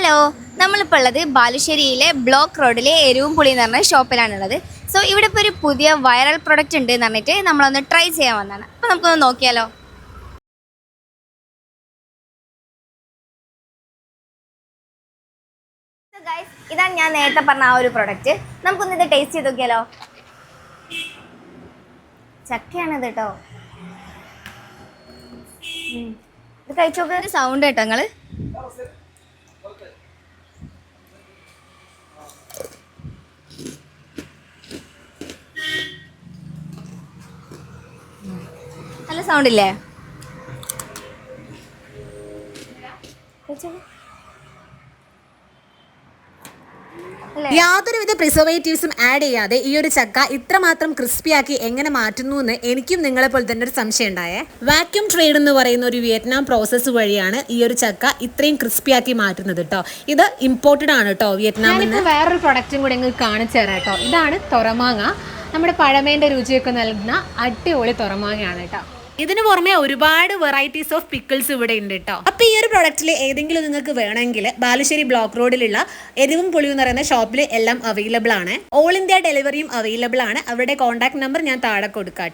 Hello, നമ്മളിപ്പോൾ ഉള്ളത് ബാലുശ്ശേരിയിലെ block റോഡിലെ എരിവും പുളി എന്ന് പറഞ്ഞ ഷോപ്പിലാണുള്ളത്. സോ ഇവിടെ ഇപ്പോൾ ഒരു പുതിയ വൈറൽ പ്രൊഡക്റ്റ് ഉണ്ട് എന്ന് പറഞ്ഞിട്ട് നമ്മളൊന്ന് ട്രൈ ചെയ്യാൻ വന്നതാണ്. അപ്പോൾ നമുക്കൊന്ന് നോക്കിയാലോ. ഗൈസ്, ഇതാണ് ഞാൻ നേരത്തെ പറഞ്ഞ ആ ഒരു പ്രൊഡക്റ്റ്. നമുക്കൊന്ന് ഇത് ടേസ്റ്റ് ചെയ്ത് നോക്കിയാലോ. ചക്കയാണിത് കേട്ടോ. ഇത് കഴിച്ചു നോക്കുന്ന സൗണ്ട് കേട്ടോ നിങ്ങൾ. നല്ല സൗണ്ട് ഇല്ലേ? യാതൊരുവിധ പ്രിസർവേറ്റീവ്സും ആഡ് ചെയ്യാതെ ഈ ഒരു ചക്ക ഇത്രമാത്രം ക്രിസ്പിയാക്കി എങ്ങനെ മാറ്റുന്നു എന്ന് എനിക്കും നിങ്ങളെ പോലെ തന്നെ ഒരു സംശയം ഉണ്ടായേ. വാക്യൂം ട്രേഡ് എന്ന് പറയുന്ന ഒരു വിയറ്റ്നാം പ്രോസസ്സ് വഴിയാണ് ഈ ഒരു ചക്ക ഇത്രയും ക്രിസ്പിയാക്കി മാറ്റുന്നത് കേട്ടോ. ഇത് ഇമ്പോർട്ടഡ് ആണ് കേട്ടോ വിയറ്റ്നാമിൽ നിന്ന്. വേറൊരു പ്രൊഡക്റ്റും കൂടെ നിങ്ങൾക്ക് കാണിച്ചു തരാം കേട്ടോ. ഇതാണ് തുറമാങ്ങ. നമ്മുടെ പഴമേൻ്റെ രുചിയൊക്കെ നൽകുന്ന അടിപൊളി തുറമാങ്ങയാണ് കേട്ടോ. ഇതിന് പുറമെ ഒരുപാട് വെറൈറ്റീസ് ഓഫ് പിക്കിൾസ് ഇവിടെ ഉണ്ട് കേട്ടോ. അപ്പോൾ ഈ ഒരു പ്രൊഡക്റ്റിൽ ഏതെങ്കിലും നിങ്ങൾക്ക് വേണമെങ്കിൽ ബാലുശ്ശേരി ബ്ലോക്ക് റോഡിലുള്ള എരിവും പുളിയും എന്ന് പറയുന്ന ഷോപ്പിൽ എല്ലാം അവൈലബിൾ ആണ്. ഓൾ ഇന്ത്യ ഡെലിവറിയും അവൈലബിൾ ആണ്. അവരുടെ കോൺടാക്ട് നമ്പർ ഞാൻ താഴെ കൊടുക്കാം.